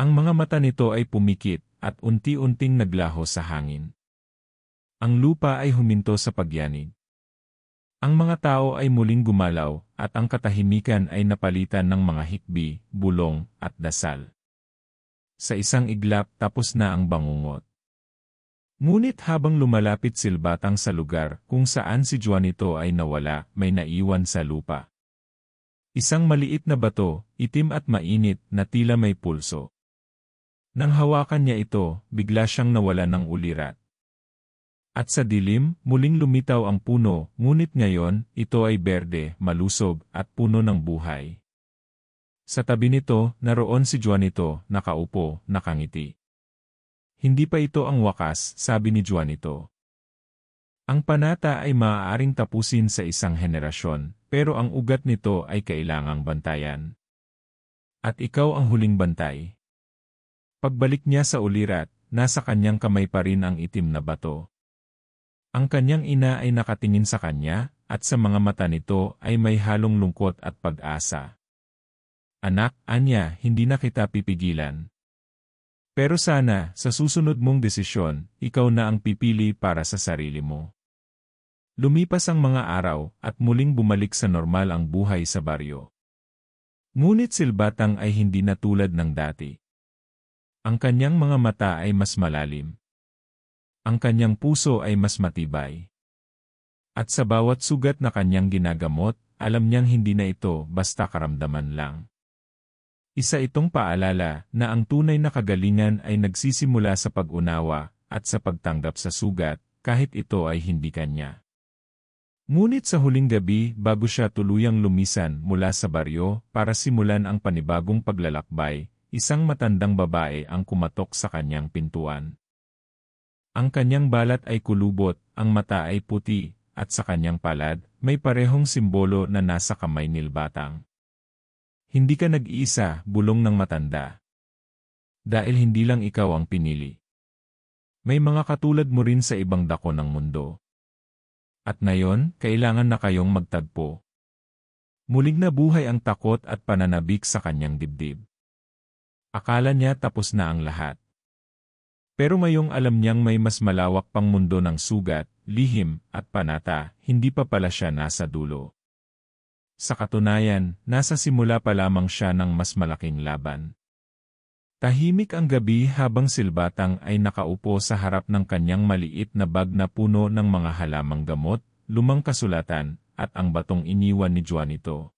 Ang mga mata nito ay pumikit, at unti-unting naglaho sa hangin. Ang lupa ay huminto sa pagyanig. Ang mga tao ay muling gumalaw, at ang katahimikan ay napalitan ng mga hikbi, bulong, at dasal. Sa isang iglap, tapos na ang bangungot. Ngunit habang lumalapit si Batang sa lugar kung saan si Juanito ay nawala, may naiwan sa lupa. Isang maliit na bato, itim at mainit, na tila may pulso. Nang hawakan niya ito, bigla siyang nawala ng ulirat. At sa dilim, muling lumitaw ang puno, ngunit ngayon, ito ay berde, malusog, at puno ng buhay. Sa tabi nito, naroon si Juanito, nakaupo, nakangiti. Hindi pa ito ang wakas, sabi ni Juanito. Ang panata ay maaaring tapusin sa isang henerasyon, pero ang ugat nito ay kailangang bantayan. At ikaw ang huling bantay. Pagbalik niya sa ulirat, nasa kanyang kamay pa rin ang itim na bato. Ang kanyang ina ay nakatingin sa kanya, at sa mga mata nito ay may halong lungkot at pag-asa. Anak, anya, hindi na kita pipigilan. Pero sana, sa susunod mong desisyon, ikaw na ang pipili para sa sarili mo. Lumipas ang mga araw at muling bumalik sa normal ang buhay sa baryo. Ngunit si Batang ay hindi na tulad ng dati. Ang kanyang mga mata ay mas malalim. Ang kanyang puso ay mas matibay. At sa bawat sugat na kanyang ginagamot, alam niyang hindi na ito basta karamdaman lang. Isa itong paalala na ang tunay na kagalingan ay nagsisimula sa pag-unawa at sa pagtanggap sa sugat, kahit ito ay hindi kanya. Ngunit sa huling gabi bago siya tuluyang lumisan mula sa baryo para simulan ang panibagong paglalakbay, isang matandang babae ang kumatok sa kanyang pintuan. Ang kanyang balat ay kulubot, ang mata ay puti, at sa kanyang palad, may parehong simbolo na nasa kamay ni Batang. Hindi ka nag-iisa, bulong ng matanda. Dahil hindi lang ikaw ang pinili. May mga katulad mo rin sa ibang dako ng mundo. At ngayon, kailangan na kayong magtagpo. Muling nabuhay ang takot at pananabik sa kanyang dibdib. Akala niya tapos na ang lahat. Pero ngayong alam niyang may mas malawak pang mundo ng sugat, lihim, at panata, hindi pa pala siya nasa dulo. Sa katunayan, nasa simula pa lamang siya ng mas malaking laban. Tahimik ang gabi habang si Batang ay nakaupo sa harap ng kanyang maliit na bag na puno ng mga halamang gamot, lumang kasulatan, at ang batong iniwan ni Juanito.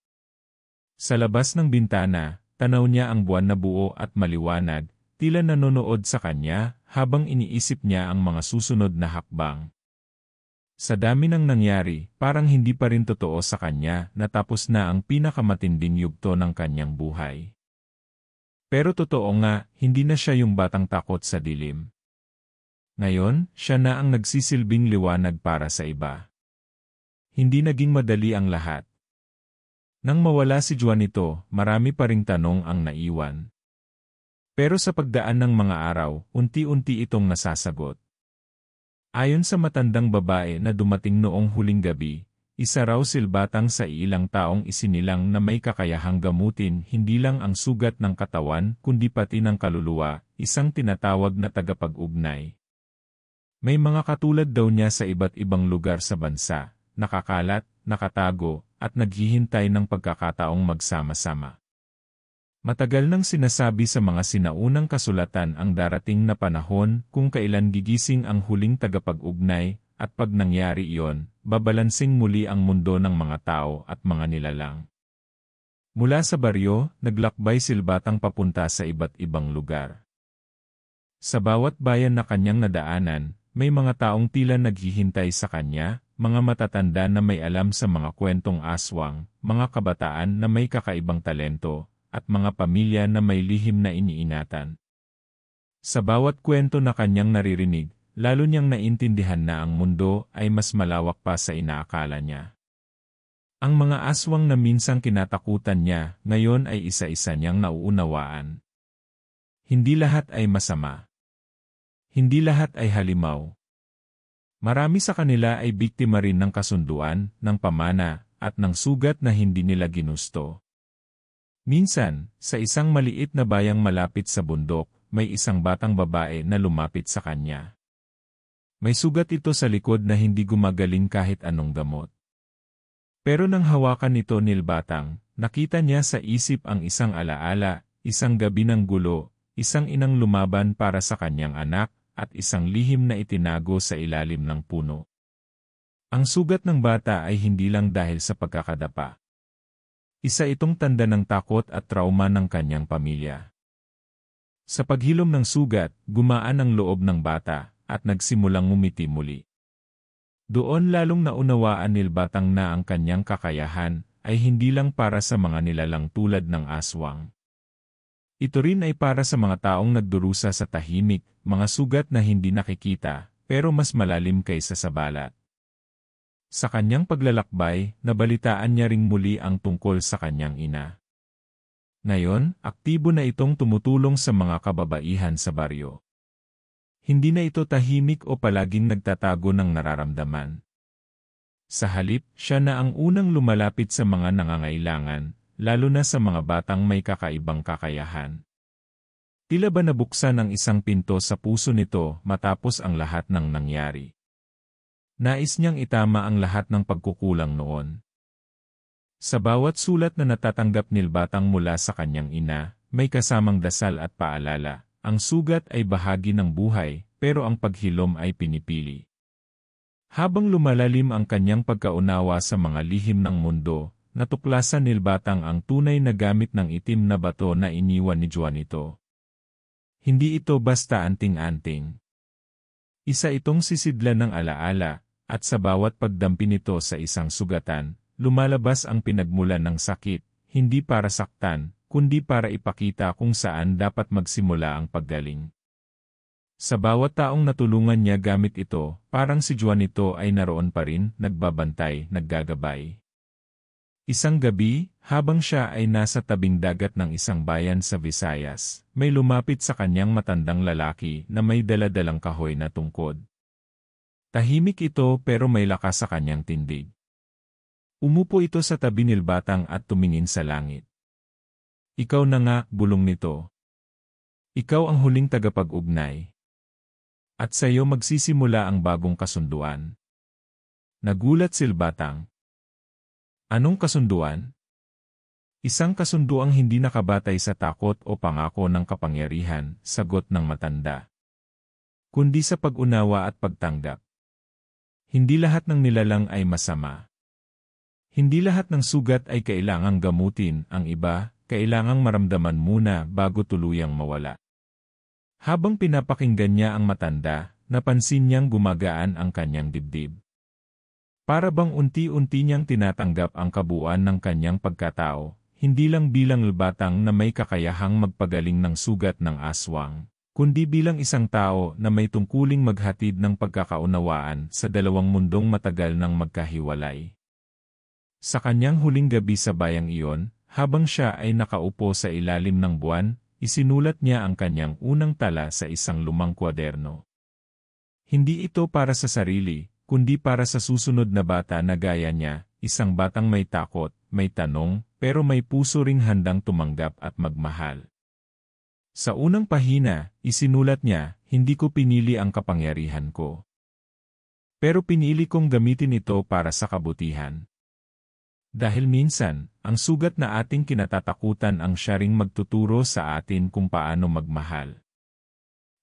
Sa labas ng bintana, tanaw niya ang buwan na buo at maliwanag, tila nanonood sa kanya habang iniisip niya ang mga susunod na hakbang. Sa dami ng nangyari, parang hindi pa rin totoo sa kanya na tapos na ang pinakamatinding yugto ng kanyang buhay. Pero totoo nga, hindi na siya yung batang takot sa dilim. Ngayon, siya na ang nagsisilbing liwanag para sa iba. Hindi naging madali ang lahat. Nang mawala si Juanito, marami pa ring tanong ang naiwan. Pero sa pagdaan ng mga araw, unti-unti itong nasasagot. Ayon sa matandang babae na dumating noong huling gabi, isa raw si Batang sa ilang taong isinilang na may kakayahang gamutin hindi lang ang sugat ng katawan kundi pati ng kaluluwa, isang tinatawag na tagapag-ugnay. May mga katulad daw niya sa iba't ibang lugar sa bansa, nakakalat, nakatago, at naghihintay ng pagkakataong magsama-sama. Matagal nang sinasabi sa mga sinaunang kasulatan ang darating na panahon kung kailan gigising ang huling tagapag-ugnay, at pag nangyari iyon, babalansing muli ang mundo ng mga tao at mga nilalang. Mula sa baryo, naglakbay si Batang papunta sa iba't ibang lugar. Sa bawat bayan na kanyang nadaanan, may mga taong tila naghihintay sa kanya, mga matatanda na may alam sa mga kwentong aswang, mga kabataan na may kakaibang talento, at mga pamilya na may lihim na iniingatan. Sa bawat kwento na kanyang naririnig, lalo niyang naintindihan na ang mundo ay mas malawak pa sa inaakala niya. Ang mga aswang na minsang kinatakutan niya, ngayon ay isa-isa niyang nauunawaan. Hindi lahat ay masama. Hindi lahat ay halimaw. Marami sa kanila ay biktima rin ng kasunduan, ng pamana, at ng sugat na hindi nila ginusto. Minsan, sa isang maliit na bayang malapit sa bundok, may isang batang babae na lumapit sa kanya. May sugat ito sa likod na hindi gumagaling kahit anong gamot. Pero nang hawakan nito ni Batang, nakita niya sa isip ang isang alaala, isang gabi ng gulo, isang inang lumaban para sa kanyang anak, at isang lihim na itinago sa ilalim ng puno. Ang sugat ng bata ay hindi lang dahil sa pagkakadapa. Isa itong tanda ng takot at trauma ng kanyang pamilya. Sa paghilom ng sugat, gumaan ang loob ng bata, at nagsimulang ngumiti muli. Doon lalong naunawaan ni Batang na ang kanyang kakayahan ay hindi lang para sa mga nilalang tulad ng aswang. Ito rin ay para sa mga taong nagdurusa sa tahimik, mga sugat na hindi nakikita, pero mas malalim kaysa sa balat. Sa kanyang paglalakbay, nabalitaan niya ring muli ang tungkol sa kanyang ina. Ngayon, aktibo na itong tumutulong sa mga kababaihan sa baryo. Hindi na ito tahimik o palaging nagtatago ng nararamdaman. Sa halip, siya na ang unang lumalapit sa mga nangangailangan, lalo na sa mga batang may kakaibang kakayahan. Tila ba nabuksan ang isang pinto sa puso nito matapos ang lahat ng nangyari. Nais niyang itama ang lahat ng pagkukulang noon. Sa bawat sulat na natatanggap ni Batang mula sa kanyang ina, may kasamang dasal at paalala. Ang sugat ay bahagi ng buhay, pero ang paghilom ay pinipili. Habang lumalalim ang kanyang pagkaunawa sa mga lihim ng mundo, natuklasan ni Batang ang tunay na gamit ng itim na bato na iniwan ni Juanito. Hindi ito basta anting-anting. Isa itong sisidlan ng alaala, at sa bawat pagdampi nito sa isang sugatan, lumalabas ang pinagmulan ng sakit, hindi para saktan, kundi para ipakita kung saan dapat magsimula ang paggaling. Sa bawat taong natulungan niya gamit ito, parang si Juanito ay naroon pa rin, nagbabantay, naggagabay. Isang gabi, habang siya ay nasa tabing dagat ng isang bayan sa Visayas, may lumapit sa kanyang matandang lalaki na may daladalang kahoy na tungkod. Tahimik ito pero may lakas sa kanyang tindig. Umupo ito sa tabi ni Batang at tumingin sa langit. Ikaw na nga, bulong nito. Ikaw ang huling tagapag-ugnay. At sa iyo magsisimula ang bagong kasunduan. Nagulat si Batang. Anong kasunduan? Isang kasunduang hindi nakabatay sa takot o pangako ng kapangyarihan, sagot ng matanda. Kundi sa pag-unawa at pagtanggap. Hindi lahat ng nilalang ay masama. Hindi lahat ng sugat ay kailangang gamutin, ang iba, kailangang maramdaman muna bago tuluyang mawala. Habang pinapakinggan niya ang matanda, napansin niyang gumagaan ang kanyang dibdib. Para bang unti-unti niyang tinatanggap ang kabuuan ng kanyang pagkatao, hindi lang bilang Batang na may kakayahang magpagaling ng sugat ng aswang, kundi bilang isang tao na may tungkuling maghatid ng pagkakaunawaan sa dalawang mundong matagal nang magkahiwalay. Sa kanyang huling gabi sa bayang iyon, habang siya ay nakaupo sa ilalim ng buwan, isinulat niya ang kanyang unang tala sa isang lumang kwaderno. Hindi ito para sa sarili, kundi para sa susunod na bata na gaya niya, isang batang may takot, may tanong, pero may puso ring handang tumanggap at magmahal. Sa unang pahina, isinulat niya, hindi ko pinili ang kapangyarihan ko. Pero pinili kong gamitin ito para sa kabutihan. Dahil minsan, ang sugat na ating kinatatakutan ang siya ring magtuturo sa atin kung paano magmahal.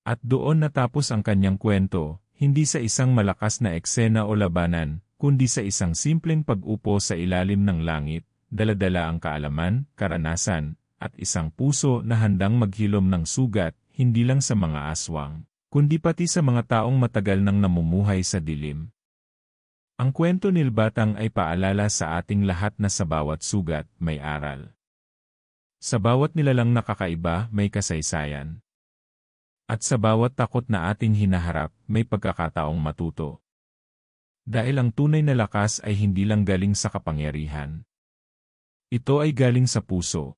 At doon natapos ang kanyang kwento, hindi sa isang malakas na eksena o labanan, kundi sa isang simpleng pag-upo sa ilalim ng langit, dala-dala ang kaalaman, karanasan, at isang puso na handang maghilom ng sugat, hindi lang sa mga aswang, kundi pati sa mga taong matagal nang namumuhay sa dilim. Ang kwento ni Batang ay paalala sa ating lahat na sa bawat sugat, may aral. Sa bawat nilalang nakakaiba, may kasaysayan. At sa bawat takot na ating hinaharap, may pagkakataong matuto. Dahil ang tunay na lakas ay hindi lang galing sa kapangyarihan. Ito ay galing sa puso.